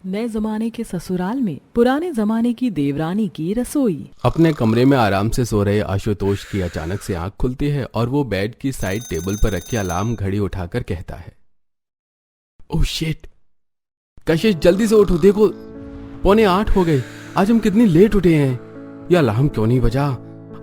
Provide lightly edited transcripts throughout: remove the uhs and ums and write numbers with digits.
नए जमाने के ससुराल में पुराने जमाने की देवरानी की रसोई। अपने कमरे में आराम से सो रहे आशुतोष की अचानक से आंख खुलती है और वो बेड की साइड टेबल पर रखी अलार्म घड़ी उठाकर कहता है, ओह शिट, कशिश जल्दी से उठो, देखो 7:45 हो गए। आज हम कितनी लेट उठे हैं। यह अलार्म क्यों नहीं बजा?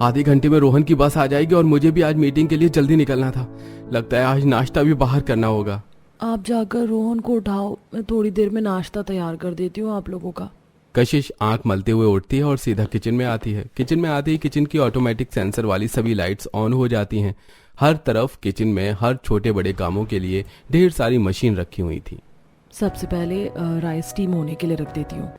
आधे घंटे में रोहन की बस आ जाएगी और मुझे भी आज मीटिंग के लिए जल्दी निकलना था। लगता है आज नाश्ता भी बाहर करना होगा। आप जाकर रोहन को उठाओ, मैं थोड़ी देर में नाश्ता तैयार कर देती हूँ आप लोगों का। कशिश आंख मलते हुए उठती है और सीधा किचन में आती है। किचन में आते ही किचन की ऑटोमेटिक सेंसर वाली सभी लाइट्स ऑन हो जाती हैं। हर तरफ किचन में हर छोटे बड़े कामों के लिए ढेर सारी मशीन रखी हुई थी। सबसे पहले राइस स्टीम होने के लिए रख देती हूँ।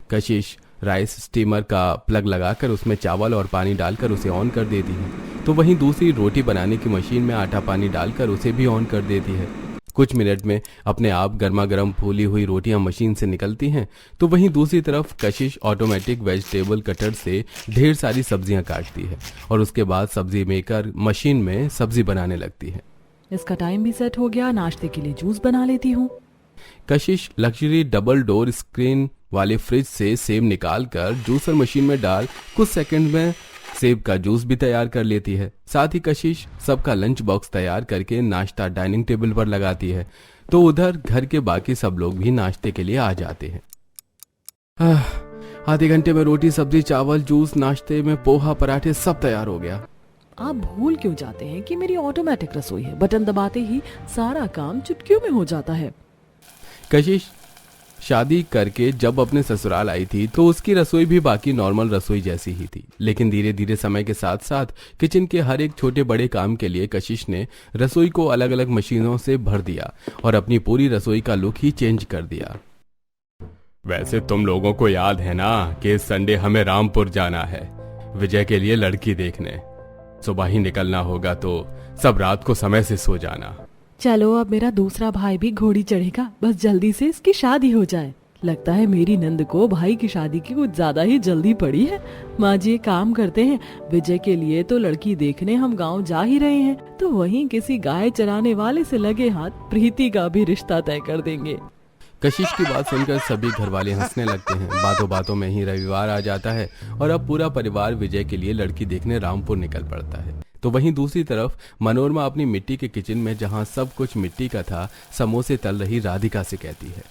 कशिश राइस स्टीमर का प्लग लगाकर उसमें चावल और पानी डालकर उसे ऑन कर देती है। तो वहीं दूसरी रोटी बनाने की मशीन में आटा पानी डालकर उसे भी ऑन कर देती है। कुछ मिनट में अपने आप गर्मा गर्म फूली हुई रोटियां मशीन से निकलती हैं। तो वहीं दूसरी तरफ कशिश ऑटोमेटिक वेजिटेबल कटर से ढेर सारी सब्जियां काटती है और उसके बाद सब्जी मेकर मशीन में सब्जी बनाने लगती है। इसका टाइम भी सेट हो गया, नाश्ते के लिए जूस बना लेती हूँ। कशिश लग्जरी डबल डोर स्क्रीन वाले फ्रिज से सेब निकालकर जूसर मशीन में डाल कुछ सेकंड में सेब का जूस भी तैयार कर लेती है। साथ ही कशिश सबका लंच बॉक्स तैयार करके नाश्ता डाइनिंग टेबल पर लगाती है। तो उधर घर के बाकी सब लोग भी नाश्ते के लिए आ जाते हैं। आधे घंटे में रोटी सब्जी चावल जूस नाश्ते में पोहा पराठे सब तैयार हो गया। आप भूल क्यों जाते हैं कि मेरी ऑटोमेटिक रसोई है, बटन दबाते ही सारा काम चुटकियों में हो जाता है। कशिश शादी करके जब अपने ससुराल आई थी तो उसकी रसोई भी बाकी नॉर्मल रसोई जैसी ही थी, लेकिन धीरे धीरे समय के साथ साथ किचन के हर एक छोटे बड़े काम के लिए कशिश ने रसोई को अलग अलग मशीनों से भर दिया और अपनी पूरी रसोई का लुक ही चेंज कर दिया। वैसे तुम लोगों को याद है ना कि इस संडे हमें रामपुर जाना है विजय के लिए लड़की देखने। सुबह ही निकलना होगा तो सब रात को समय से सो जाना। चलो अब मेरा दूसरा भाई भी घोड़ी चढ़ेगा, बस जल्दी से इसकी शादी हो जाए। लगता है मेरी नंद को भाई की शादी की कुछ ज्यादा ही जल्दी पड़ी है। माँ जी एक काम करते हैं, विजय के लिए तो लड़की देखने हम गांव जा ही रहे हैं, तो वहीं किसी गाय चराने वाले से लगे हाथ प्रीति का भी रिश्ता तय कर देंगे। कशिश की बात सुनकर सभी घर वाले हंसने लगते हैं। बातों बातों में ही रविवार आ जाता है और अब पूरा परिवार विजय के लिए लड़की देखने रामपुर निकल पड़ता है। तो वहीं दूसरी तरफ मनोरमा अपनी मिट्टी के किचन में जहां सब कुछ मिट्टी का था समोसे तल रही राधिका से कहती है,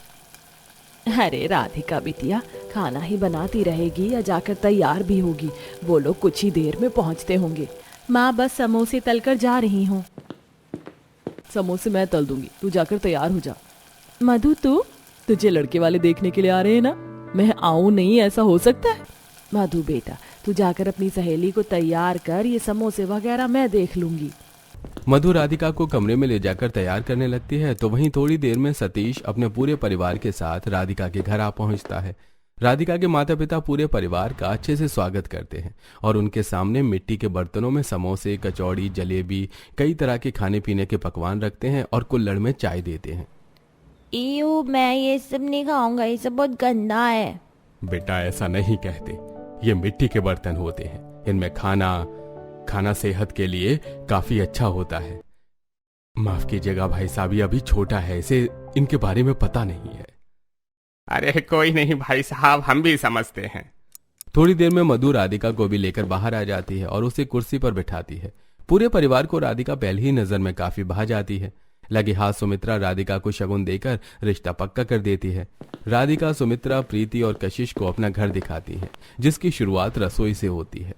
अरे राधिका बिटिया, खाना ही बनाती रहेगी या जाकर तैयार भी होगी? वो लोग कुछ ही देर में पहुंचते होंगे। माँ बस समोसे तलकर जा रही हूँ। समोसे मैं तल दूंगी, तू जाकर तैयार हो जा। मधु तुझे लड़के वाले देखने के लिए आ रहे हैं ना? मैं आऊं नहीं, ऐसा हो सकता है? मधु बेटा तू जाकर अपनी सहेली को तैयार कर, ये समोसे वगैरह मैं देख लूंगी। मधु राधिका को कमरे में ले जाकर तैयार करने लगती है। तो वहीं थोड़ी देर में सतीश अपने पूरे परिवार के साथ राधिका के घर आ पहुंचता है। राधिका के माता पिता पूरे परिवार का अच्छे से स्वागत करते हैं और उनके सामने मिट्टी के बर्तनों में समोसे कचौड़ी जलेबी कई तरह के खाने पीने के पकवान रखते हैं और कुल्हड़ में चाय देते हैं। इयो, मैं ये सब नहीं खाऊंगा, ये सब बहुत गंदा है। बेटा ऐसा नहीं कहते, ये मिट्टी के बर्तन होते हैं, इनमें खाना सेहत के लिए काफी अच्छा होता है। माफ कीजिएगा भाई साहब, ये अभी छोटा है, इसे इनके बारे में पता नहीं है। अरे कोई नहीं भाई साहब, हम भी समझते हैं। थोड़ी देर में मधु राधिका को भी लेकर बाहर आ जाती है और उसे कुर्सी पर बिठाती है। पूरे परिवार को राधिका पहली ही नजर में काफी भा जाती है। लगे हाथ सुमित्रा राधिका को शगुन देकर रिश्ता पक्का कर देती है। राधिका सुमित्रा प्रीति और कशिश को अपना घर दिखाती है जिसकी शुरुआत रसोई से होती है।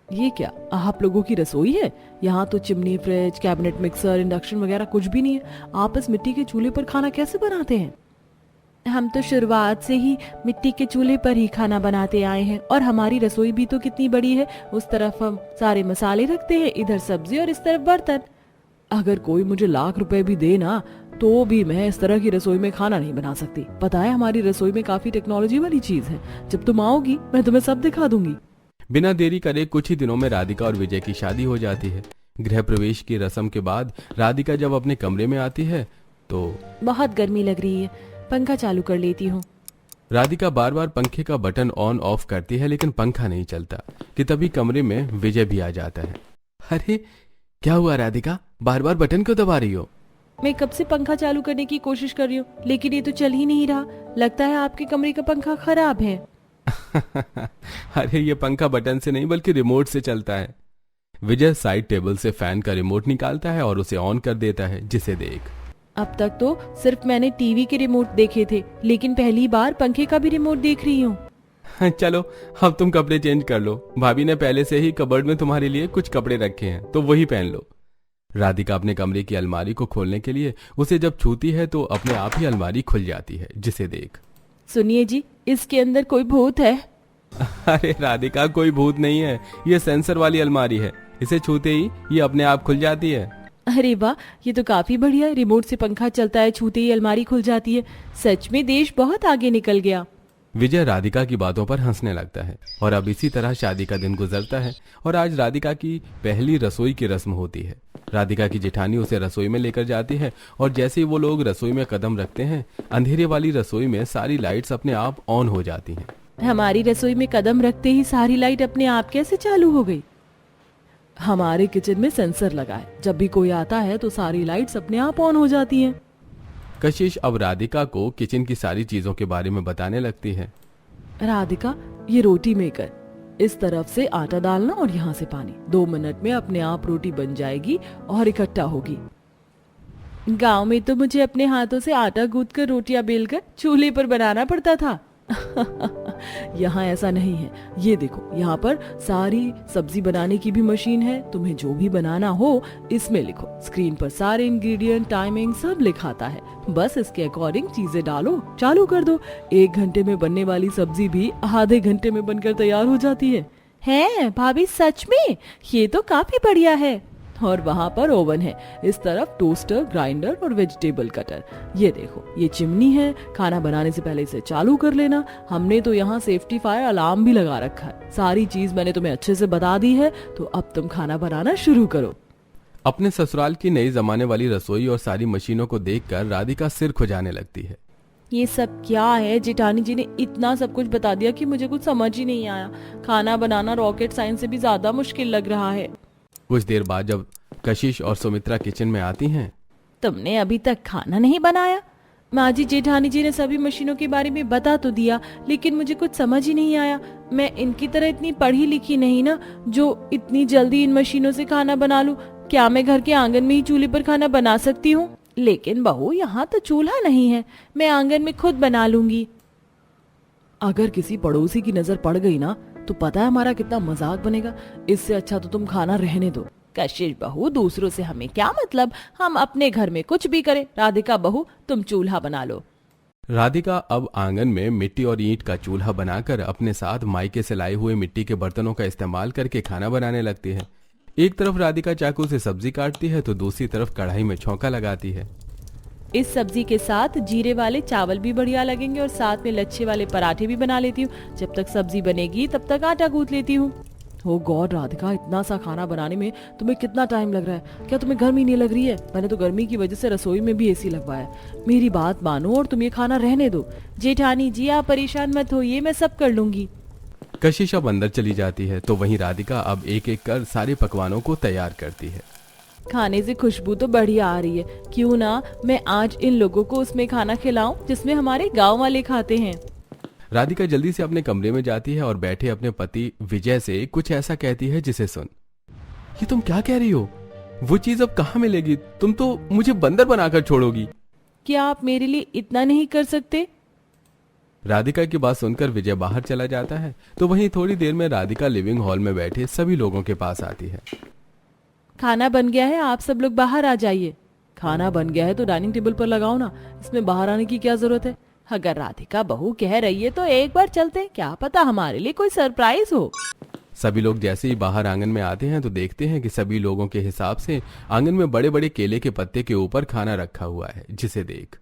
ये क्या आप लोगों की रसोई है? यहाँ तो chimney fridge cabinet mixer induction वगैरह कुछ भी नहीं है। आप इस मिट्टी के चूल्हे पर खाना कैसे बनाते हैं? हम तो शुरुआत से ही मिट्टी के चूल्हे पर ही खाना बनाते आए हैं और हमारी रसोई भी तो कितनी बड़ी है। उस तरफ हम सारे मसाले रखते हैं, इधर सब्जी और इस तरफ बर्तन। अगर कोई मुझे लाख रुपए भी दे ना तो भी मैं इस तरह की रसोई में खाना नहीं बना सकती। पता है हमारी रसोई में काफी टेक्नोलॉजी वाली चीज है। जब तुम आओगी मैं तुम्हें सब दिखा दूंगी। बिना देरी करे कुछ ही दिनों में राधिका और विजय की शादी हो जाती है। गृह प्रवेश की रस्म के बाद राधिका जब अपने कमरे में आती है तो बहुत गर्मी लग रही है, पंखा चालू कर लेती हूँ। राधिका बार बार पंखे का बटन ऑन ऑफ करती है लेकिन पंखा नहीं चलता कि तभी कमरे में विजय भी आ जाता है। अरे क्या हुआ राधिका, बार बार बटन क्यों दबा रही हो? मैं कब से पंखा चालू करने की कोशिश कर रही हूँ, लेकिन ये तो चल ही नहीं रहा। लगता है आपके कमरे का पंखा खराब है। अरे ये पंखा बटन से नहीं बल्कि रिमोट से चलता है। विजय साइड टेबल से फैन का रिमोट निकालता है और उसे ऑन कर देता है, जिसे देख अब तक तो सिर्फ मैंने टीवी के रिमोट देखे थे, लेकिन पहली बार पंखे का भी रिमोट देख रही हूँ। चलो अब तुम कपड़े चेंज कर लो, भाभी ने पहले से ही कबर्ड में तुम्हारे लिए कुछ कपड़े रखे हैं तो वही पहन लो। राधिका अपने कमरे की अलमारी को खोलने के लिए उसे जब छूती है तो अपने आप ही अलमारी खुल जाती है, जिसे देख सुनिए जी, इसके अंदर कोई भूत है। अरे राधिका, कोई भूत नहीं है, ये सेंसर वाली अलमारी है, इसे छूते ही ये अपने आप खुल जाती है। अरे वाह, ये तो काफी बढ़िया है। रिमोट से पंखा चलता है, छूते ही अलमारी खुल जाती है। सच में देश बहुत आगे निकल गया। विजय राधिका की बातों पर हंसने लगता है और अब इसी तरह शादी का दिन गुजरता है और आज राधिका की पहली रसोई की रस्म होती है। राधिका की जेठानी उसे रसोई में लेकर जाती है और जैसे ही वो लोग रसोई में कदम रखते हैं, अंधेरे वाली रसोई में सारी लाइट्स अपने आप ऑन हो जाती हैं। हमारी रसोई में कदम रखते ही सारी लाइट अपने आप कैसे चालू हो गई? हमारे किचन में सेंसर लगा है, जब भी कोई आता है तो सारी लाइट्स अपने आप ऑन हो जाती हैं। कशिश अब राधिका को किचन की सारी चीजों के बारे में बताने लगती है। राधिका, ये रोटी मेकर, इस तरफ से आटा डालना और यहाँ से पानी। 2 मिनट में अपने आप रोटी बन जाएगी और इकट्ठा होगी। गांव में तो मुझे अपने हाथों से आटा गूंथकर रोटियां बेलकर चूल्हे पर बनाना पड़ता था। यहाँ ऐसा नहीं है। ये देखो, यहाँ पर सारी सब्जी बनाने की भी मशीन है। तुम्हें जो भी बनाना हो इसमें लिखो, स्क्रीन पर सारे इंग्रेडिएंट, टाइमिंग सब लिखाता है। बस इसके अकॉर्डिंग चीजें डालो, चालू कर दो। 1 घंटे में बनने वाली सब्जी भी आधे घंटे में बनकर तैयार हो जाती है। भाभी सच में? ये तो काफी बढ़िया है। और वहाँ पर ओवन है, इस तरफ टोस्टर, ग्राइंडर और वेजिटेबल कटर। ये देखो, ये चिमनी है, खाना बनाने से पहले इसे चालू कर लेना। हमने तो यहाँ सेफ्टी फायर अलार्म भी लगा रखा है। सारी चीज मैंने तुम्हें अच्छे से बता दी है, तो अब तुम खाना बनाना शुरू करो। अपने ससुराल की नई जमाने वाली रसोई और सारी मशीनों को देखकर राधिका सिर खुजाने लगती है। ये सब क्या है? जेठानी जी ने इतना सब कुछ बता दिया कि मुझे कुछ समझ ही नहीं आया। खाना बनाना रॉकेट साइंस से भी ज्यादा मुश्किल लग रहा है। कुछ देर बाद जब कशिश और सुमित्रा किचन में आती हैं, तुमने अभी तक खाना नहीं बनाया? माँ जी, जेठानी जी ने सभी मशीनों के बारे में बता तो दिया, लेकिन मुझे कुछ समझ ही नहीं आया। मैं इनकी तरह इतनी पढ़ी लिखी नहीं ना, जो इतनी जल्दी इन मशीनों से खाना बना लूं। क्या मैं घर के आंगन में ही चूल्हे पर खाना बना सकती हूँ? लेकिन बहू, यहाँ तो चूल्हा नहीं है, मैं आंगन में खुद बना लूंगी। अगर किसी पड़ोसी की नजर पड़ गई ना, तो पता है हमारा कितना मजाक बनेगा। इससे अच्छा तो तुम खाना रहने दो। कशिश बहू, दूसरों से हमें क्या मतलब? हम अपने घर में कुछ भी करें। राधिका बहू, तुम चूल्हा बना लो। राधिका अब आंगन में मिट्टी और ईंट का चूल्हा बनाकर अपने साथ मायके से लाए हुए मिट्टी के बर्तनों का इस्तेमाल करके खाना बनाने लगती है। एक तरफ राधिका चाकू से सब्जी काटती है तो दूसरी तरफ कढ़ाई में छौंका लगाती है। इस सब्जी के साथ जीरे वाले चावल भी बढ़िया लगेंगे और साथ में लच्छे वाले पराठे भी बना लेती हूँ। जब तक सब्जी बनेगी तब तक आटा गूंथ लेती हूँ। ओ गॉड राधिका, इतना सा खाना बनाने में तुम्हें कितना टाइम लग रहा है? क्या तुम्हें गर्मी नहीं लग रही है? मैंने तो गर्मी की वजह से रसोई में भी एसी लगवाया। मेरी बात मानो और तुम ये खाना रहने दो। जेठानी जी, आप परेशान मत होइए, मैं सब कर लूंगी। कशिश अब अंदर चली जाती है तो वहीं राधिका अब एक एक कर सारे पकवानों को तैयार करती है। खाने से खुशबू तो बढ़िया आ रही है। क्यों ना मैं आज इन लोगों को उसमें खाना खिलाऊं जिसमें हमारे गांव वाले खाते हैं। राधिका जल्दी से अपने कमरे में जाती है और बैठे अपने पति विजय से कुछ ऐसा कहती है जिसे सुन। ये तुम क्या कह रही हो? वो चीज अब कहाँ मिलेगी? तुम तो मुझे बंदर बनाकर छोड़ोगी। क्या आप मेरे लिए इतना नहीं कर सकते? राधिका की बात सुनकर विजय बाहर चला जाता है तो वहीं थोड़ी देर में राधिका लिविंग हॉल में बैठे सभी लोगों के पास आती है। खाना बन गया है, आप सब लोग बाहर आ जाइए। खाना बन गया है तो डाइनिंग टेबल पर लगाओ ना, इसमें बाहर आने की क्या जरूरत है? अगर राधिका बहू कह रही है तो एक बार चलते, क्या पता हमारे लिए कोई सरप्राइज हो। सभी लोग जैसे ही बाहर आंगन में आते हैं तो देखते हैं कि सभी लोगों के हिसाब से आंगन में बड़े बड़े केले के पत्ते के ऊपर खाना रखा हुआ है, जिसे देख।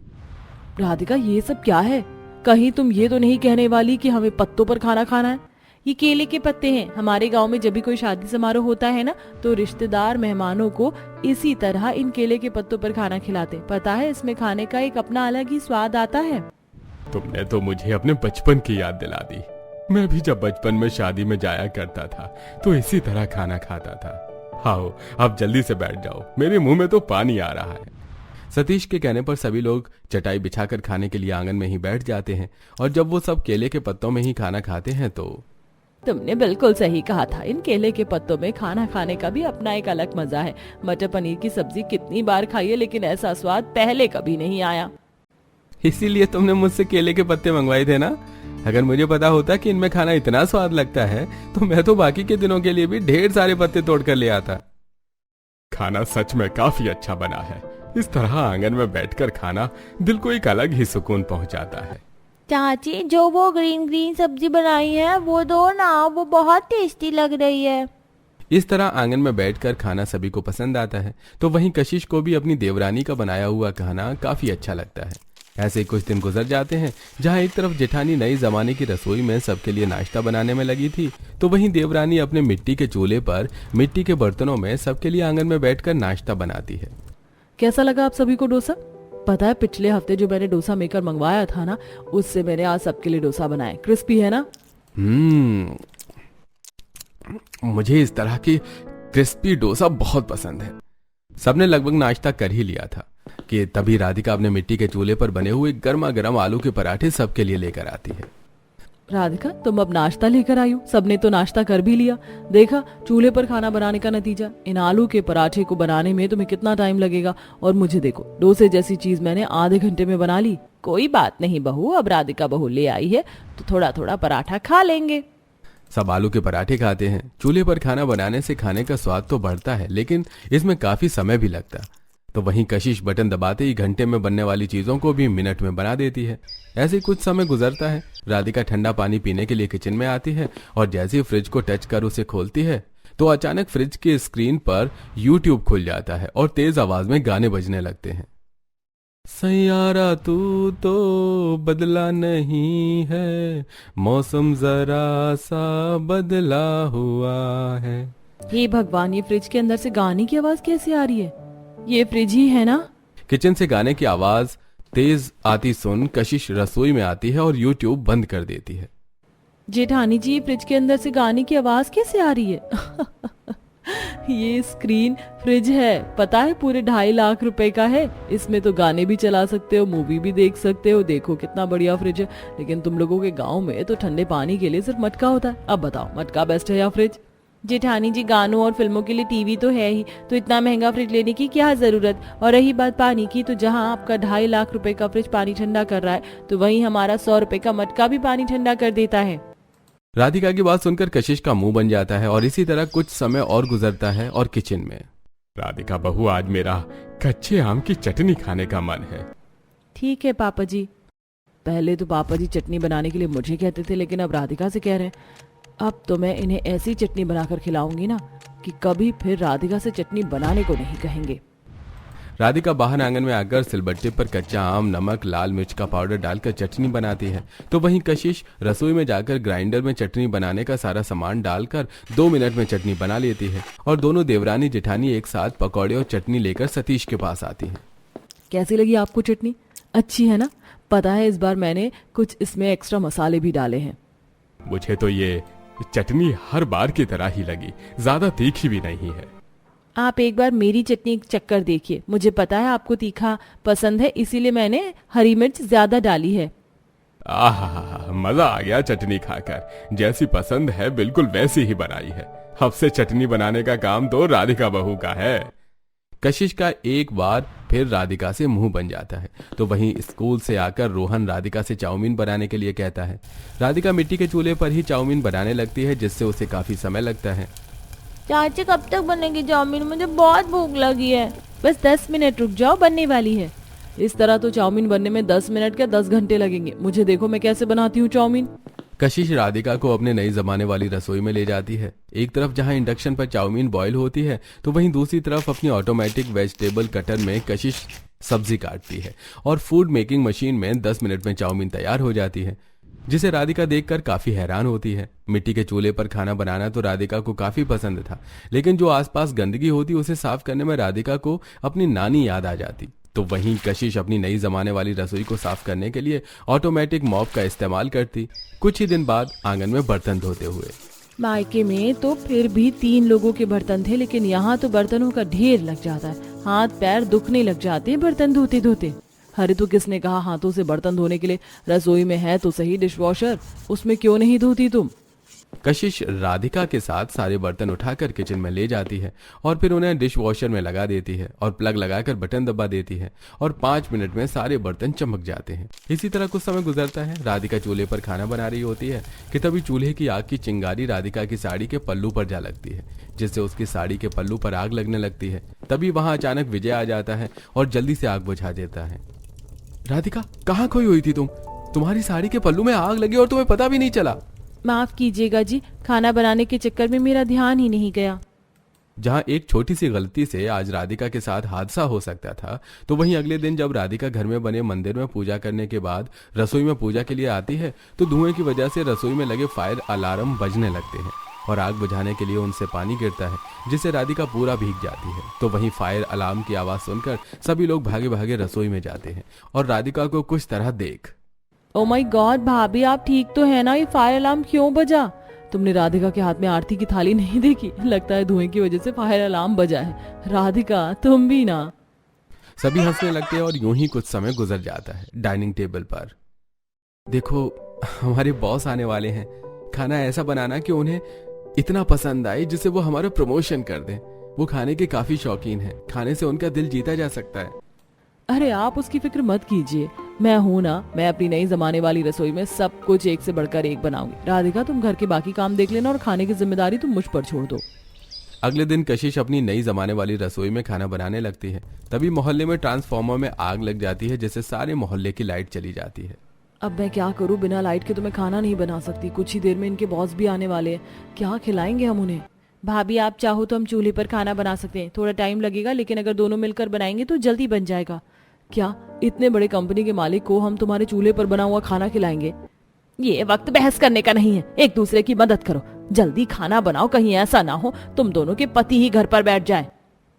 राधिका, ये सब क्या है? कहीं तुम ये तो नहीं कहने वाली कि हमें पत्तों पर खाना खाना है? ये केले के पत्ते हैं। हमारे गांव में जब भी कोई शादी समारोह होता है ना, तो रिश्तेदार मेहमानों को इसी तरह इन केले के पत्तों पर खाना खिलाते। पता है, इसमें खाने का एक अपना अलग ही स्वाद आता है। तुमने तो मुझे अपने बचपन की याद दिला दी। मैं भी जब बचपन में शादी में जाया करता था तो इसी तरह खाना खाता था। आओ अब जल्दी से बैठ जाओ, मेरे मुंह में तो पानी आ रहा है। सतीश के कहने पर सभी लोग चटाई बिछाकर खाने के लिए आंगन में ही बैठ जाते हैं और जब वो सब केले के पत्तों में ही खाना खाते हैं तो तुमने बिल्कुल सही कहा था, इन केले के पत्तों में खाना खाने का भी अपना एक अलग मजा है। मटर पनीर की सब्जी कितनी बार खाई है लेकिन ऐसा स्वाद पहले कभी नहीं आया। इसीलिए तुमने मुझसे केले के पत्ते मंगवाए थे ना। अगर मुझे पता होता कि इनमें खाना इतना स्वाद लगता है तो मैं तो बाकी के दिनों के लिए भी ढेर सारे पत्ते तोड़ कर ले आता। खाना सच में काफी अच्छा बना है। इस तरह आंगन में बैठकर खाना दिल को एक अलग ही सुकून पहुंचाता है। चाची, जो वो ग्रीन ग्रीन सब्जी बनाई है वो दो ना, वो बहुत टेस्टी लग रही है। इस तरह आंगन में बैठकर खाना सभी को पसंद आता है। तो वहीं कशिश को भी अपनी देवरानी का बनाया हुआ खाना काफी अच्छा लगता है। ऐसे ही कुछ दिन गुजर जाते हैं जहां एक तरफ जेठानी नई जमाने की रसोई में सबके लिए नाश्ता बनाने में लगी थी, तो वहीं देवरानी अपने मिट्टी के चूल्हे पर मिट्टी के बर्तनों में सबके लिए आंगन में बैठकर नाश्ता बनाती है। कैसा लगा आप सभी को डोसा? पता है पिछले हफ्ते जो मैंने डोसा मेकर मंगवाया था ना, उससे मैंने आज सबके लिए डोसा बनाया। क्रिस्पी है ना? मुझे इस तरह की क्रिस्पी डोसा बहुत पसंद है। सबने लगभग नाश्ता कर ही लिया था कि तभी राधिका अपने मिट्टी के चूल्हे पर बने हुए गर्मा गर्म आलू के पराठे सबके लिए लेकर आती है। राधिका, तुम अब नाश्ता लेकर आई हो। सबने तो नाश्ता कर भी लिया। देखा चूल्हे पर खाना बनाने का नतीजा। इन आलू के पराठे को बनाने में तुम्हें कितना टाइम लगेगा, और मुझे देखो, डोसे जैसी चीज मैंने आधे घंटे में बना ली। कोई बात नहीं बहू, अब राधिका बहू ले आई है तो थोड़ा थोड़ा पराठा खा लेंगे। सब आलू के पराठे खाते हैं। चूल्हे पर खाना बनाने से खाने का स्वाद तो बढ़ता है, लेकिन इसमें काफी समय भी लगता। तो वहीं कशिश बटन दबाते ही घंटे में बनने वाली चीजों को भी मिनट में बना देती है। ऐसे ही कुछ समय गुजरता है। राधिका ठंडा पानी पीने के लिए किचन में आती है और जैसे ही फ्रिज को टच कर उसे खोलती है तो अचानक फ्रिज की स्क्रीन पर यूट्यूब खुल जाता है और तेज आवाज में गाने बजने लगते हैं। सैयारा तू तो बदला नहीं है, मौसम जरा सा बदला हुआ है। हे भगवान, ये फ्रिज के अंदर से गाने की आवाज कैसे आ रही है? ये फ्रिज ही है ना? किचन से गाने की आवाज तेज आती सुन कशिश रसोई में आती है और यूट्यूब बंद कर देती है। जेठानी जी, फ्रिज के अंदर से गाने की आवाज कैसे आ रही है? ये स्क्रीन फ्रिज है, पता है पूरे 2.5 लाख रुपए का है। इसमें तो गाने भी चला सकते हो, मूवी भी देख सकते हो। देखो कितना बढ़िया फ्रिज है। लेकिन तुम लोगों के गांव में तो ठंडे पानी के लिए सिर्फ मटका होता है। अब बताओ, मटका बेस्ट है या फ्रिज? जेठानी जी, गानों और फिल्मों के लिए टीवी तो है ही, तो इतना महंगा फ्रिज लेने की क्या जरूरत। और रही बात पानी की, तो जहां आपका 2.5 लाख रुपए का फ्रिज पानी ठंडा कर रहा है, तो वहीं हमारा 100 रुपए का मटका भी पानी ठंडा कर देता है। राधिका की बात सुनकर कशिश का मुंह बन जाता है और इसी तरह कुछ समय और गुजरता है और किचन में राधिका बहू, आज मेरा कच्चे आम की चटनी खाने का मन है। ठीक है पापा जी। पहले तो पापा जी चटनी बनाने के लिए मुझे कहते थे, लेकिन अब राधिका से कह रहे हैं। अब तो मैं इन्हें ऐसी चटनी बनाकर खिलाऊंगी ना कि कभी फिर राधिका से चटनी बनाने को नहीं कहेंगे। राधिका बाहर आंगन में आकर सिलबट्टे पर कच्चा आम, नमक, लाल मिर्च का पाउडर डालकर चटनी बनाती है। तो वहीं कशिश रसोई में जाकर ग्राइंडर में चटनी बनाने का सारा सामान डालकर 2 मिनट में चटनी बना लेती है और दोनों देवरानी जेठानी एक साथ पकौड़े और चटनी लेकर सतीश के पास आती है। कैसी लगी आपको चटनी? अच्छी है ना? पता है इस बार मैंने कुछ इसमें एक्स्ट्रा मसाले भी डाले हैं। मुझे तो ये चटनी हर बार की तरह ही लगी, ज्यादा तीखी भी नहीं है। आप एक बार मेरी चटनी चक्कर देखिए। मुझे पता है आपको तीखा पसंद है, इसीलिए मैंने हरी मिर्च ज्यादा डाली है। आहा, मजा आ गया चटनी खाकर। जैसी पसंद है बिल्कुल वैसी ही बनाई है। अब से चटनी बनाने का काम तो राधिका बहू का है। कशिश का एक बार फिर राधिका से मुंह बन जाता है। तो वहीं स्कूल से आकर रोहन राधिका से चाउमीन बनाने के लिए कहता है। राधिका मिट्टी के चूल्हे पर ही चाउमीन बनाने लगती है, जिससे उसे काफी समय लगता है। चाची, कब तक बनेगी चाउमीन? मुझे बहुत भूख लगी है। बस 10 मिनट रुक जाओ, बनने वाली है। इस तरह तो चाउमीन बनने में 10 मिनट क्या 10 घंटे लगेंगे। मुझे देखो मैं कैसे बनाती हूँ चाउमीन। कशिश राधिका को अपने नई जमाने वाली रसोई में ले जाती है। एक तरफ जहां इंडक्शन पर चाउमीन बॉईल होती है, तो वहीं दूसरी तरफ अपनी ऑटोमेटिक वेजिटेबल कटर में कशिश सब्जी काटती है और फूड मेकिंग मशीन में 10 मिनट में चाउमीन तैयार हो जाती है, जिसे राधिका देखकर काफी हैरान होती है। मिट्टी के चूल्हे पर खाना बनाना तो राधिका को काफी पसंद था, लेकिन जो आसपास गंदगी होती उसे साफ करने में राधिका को अपनी नानी याद आ जाती। तो वहीं कशिश अपनी नई जमाने वाली रसोई को साफ करने के लिए ऑटोमेटिक मॉप का इस्तेमाल करती। कुछ ही दिन बाद आंगन में बर्तन धोते हुए मायके में तो फिर भी 3 लोगों के बर्तन थे, लेकिन यहाँ तो बर्तनों का ढेर लग जाता है। हाथ पैर दुखने लग जाते हैं बर्तन धोते धोते। अरे तो किसने कहा हाथों से बर्तन धोने के लिए? रसोई में है तो सही डिशवॉशर, उसमें क्यों नहीं धोती तुम? कशिश राधिका के साथ सारे बर्तन उठाकर किचन में ले जाती है और फिर उन्हें डिश वॉशर में लगा देती है और प्लग लगाकर बटन दबा देती है और 5 मिनट में सारे बर्तन चमक जाते हैं। इसी तरह कुछ समय गुजरता है। राधिका चूल्हे पर खाना बना रही होती है कि तभी चूल्हे की आग की चिंगारी राधिका की साड़ी के पल्लू पर जा लगती है, जिससे उसकी साड़ी के पल्लू पर आग लगने लगती है। तभी वहां अचानक विजय आ जाता है और जल्दी से आग बुझा देता है। राधिका, कहाँ खोई हुई थी तुम? तुम्हारी साड़ी के पल्लू में आग लगी और तुम्हें पता भी नहीं चला। माफ कीजिएगा जी, खाना बनाने के चक्कर में मेरा ध्यान ही नहीं गया। जहां एक छोटी सी गलती से आज राधिका के साथ हादसा हो सकता था, तो वहीं अगले दिन जब राधिका घर में बने मंदिर में पूजा करने के बाद रसोई में पूजा के लिए आती है तो धुएं की वजह से रसोई में लगे फायर अलार्म बजने लगते हैं और आग बुझाने के लिए उनसे पानी गिरता है, जिससे राधिका पूरा भीग जाती है। तो वहीं फायर अलार्म की आवाज सुनकर सभी लोग भागे भागे रसोई में जाते हैं और राधिका को कुछ तरह देख। ओ माय गॉड भाभी, आप ठीक तो है ना? ये फायर अलार्म क्यों बजा? तुमने राधिका के हाथ में आरती की थाली नहीं देखी? लगता है धुएं की वजह से फायर अलार्म बजा है। राधिका तुम भी ना। सभी हंसने लगते हैं और यूं ही कुछ समय गुजर जाता है। डाइनिंग टेबल पर देखो, हमारे बॉस आने वाले हैं। खाना ऐसा बनाना कि उन्हें इतना पसंद आए जिससे वो हमारा प्रमोशन कर दें। वो खाने के काफी शौकीन हैं। खाने से उनका दिल जीता जा सकता है। अरे आप उसकी फिक्र मत कीजिए, मैं हूं ना। मैं अपनी नई जमाने वाली रसोई में सब कुछ एक से बढ़कर एक बनाऊंगी। राधिका तुम घर के बाकी काम देख लेना और खाने की जिम्मेदारी तुम मुझ पर छोड़ दो। अगले दिन कशिश अपनी नई जमाने वाली रसोई में खाना बनाने लगती है। तभी मोहल्ले में ट्रांसफार्मर में आग लग जाती है, जिससे सारे मोहल्ले की लाइट चली जाती है। अब मैं क्या करूं? बिना लाइट के तो मैं खाना नहीं बना सकती। कुछ ही देर में इनके बॉस भी आने वाले हैं। क्या खिलाएंगे हम उन्हें? भाभी आप चाहो तो हम चूल्हे पर खाना बना सकते हैं। थोड़ा टाइम लगेगा, लेकिन अगर दोनों मिलकर बनाएंगे तो जल्दी बन जाएगा। क्या इतने बड़े कंपनी के मालिक को हम तुम्हारे चूल्हे पर बना हुआ खाना खिलाएंगे? ये वक्त बहस करने का नहीं है, एक दूसरे की मदद करो। जल्दी खाना बनाओ, कहीं ऐसा ना हो तुम दोनों के पति ही घर पर बैठ जाएं।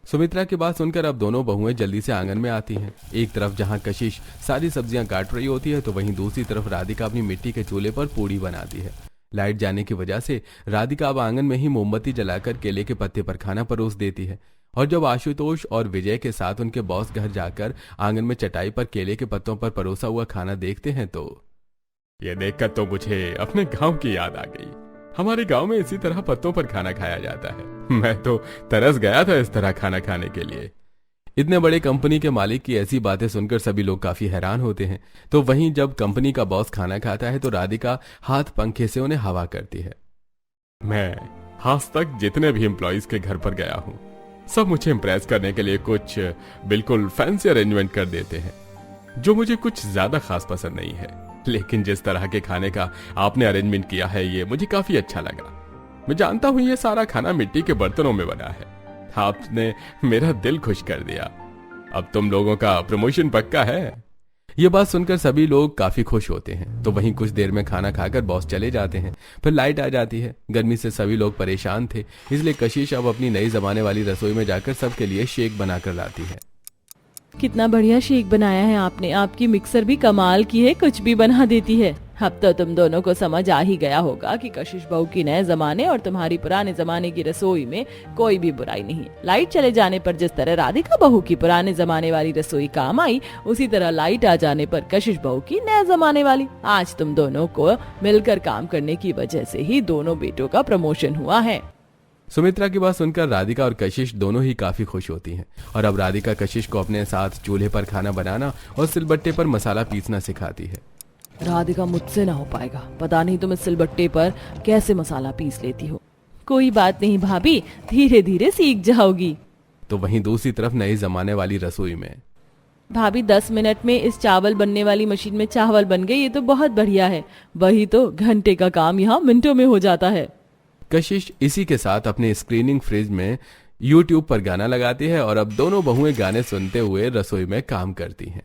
सुमित्रा की बात सुनकर अब दोनों बहुएं जल्दी से आंगन में आती हैं। एक तरफ जहां कशिश सारी सब्जियां काट रही होती है तो वहीं दूसरी तरफ राधिका अपनी मिट्टी के चूल्हे पर पूड़ी बनाती है। लाइट जाने की वजह से राधिका अब आंगन में ही मोमबत्ती जलाकर केले के पत्ते पर खाना परोस देती है। और जब आशुतोष और विजय के साथ उनके बॉस घर जाकर आंगन में चटाई पर केले के पत्तों पर परोसा हुआ खाना देखते हैं तो ये देखकर तो मुझे अपने गांव की याद आ गई। हमारे गांव में इसी तरह पत्तों पर खाना खाया जाता है। मैं तो तरस गया था इस तरह खाना खाने के लिए। इतने बड़े कंपनी के मालिक की ऐसी बातें सुनकर सभी लोग काफी हैरान होते हैं। तो वहीं जब कंपनी का बॉस खाना खाता है तो राधिका हाथ पंखे से उन्हें हवा करती है। मैं आज तक जितने भी एम्प्लॉइज के घर पर गया हूँ, सब मुझे इम्प्रेस करने के लिए कुछ बिल्कुल फैंसी अरेंजमेंट कर देते हैं, जो मुझे कुछ ज्यादा खास पसंद नहीं है। लेकिन जिस तरह के खाने का आपने अरेंजमेंट किया है, ये मुझे काफी अच्छा लगा। मैं जानता हूँ ये सारा खाना मिट्टी के बर्तनों में बना है। आपने मेरा दिल खुश कर दिया। अब तुम लोगों का प्रमोशन पक्का है। ये बात सुनकर सभी लोग काफी खुश होते हैं। तो वहीं कुछ देर में खाना खाकर बॉस चले जाते हैं। फिर लाइट आ जाती है। गर्मी से सभी लोग परेशान थे, इसलिए कशिश अब अपनी नई जमाने वाली रसोई में जाकर सबके लिए शेक बनाकर लाती है। कितना बढ़िया शेक बनाया है आपने। आपकी मिक्सर भी कमाल की है, कुछ भी बना देती है। अब तो तुम दोनों को समझ आ ही गया होगा कि कशिश बहू की नए जमाने और तुम्हारी पुराने जमाने की रसोई में कोई भी बुराई नहीं है। लाइट चले जाने पर जिस तरह राधिका बहू की पुराने जमाने वाली रसोई काम आई, उसी तरह लाइट आ जाने पर कशिश बहू की नए जमाने वाली। आज तुम दोनों को मिलकर काम करने की वजह से ही दोनों बेटों का प्रमोशन हुआ है। सुमित्रा की बात सुनकर राधिका और कशिश दोनों ही काफी खुश होती हैं और अब राधिका कशिश को अपने साथ चूल्हे पर खाना बनाना और सिलबट्टे पर मसाला पीसना सिखाती है। राधिका मुझसे ना हो पाएगा। पता नहीं तुम इस सिलबट्टे पर कैसे मसाला पीस लेती हो। कोई बात नहीं भाभी, धीरे धीरे सीख जाओगी। तो वहीं दूसरी तरफ नई जमाने वाली रसोई में भाभी 10 मिनट में इस चावल बनने वाली मशीन में चावल बन गए। ये तो बहुत बढ़िया है। वही तो, घंटे का काम यहाँ मिनटों में हो जाता है। कशिश इसी के साथ अपने स्क्रीनिंग फ्रिज में YouTube पर गाना लगाती है और अब दोनों बहुएं गाने सुनते हुए रसोई में काम करती हैं।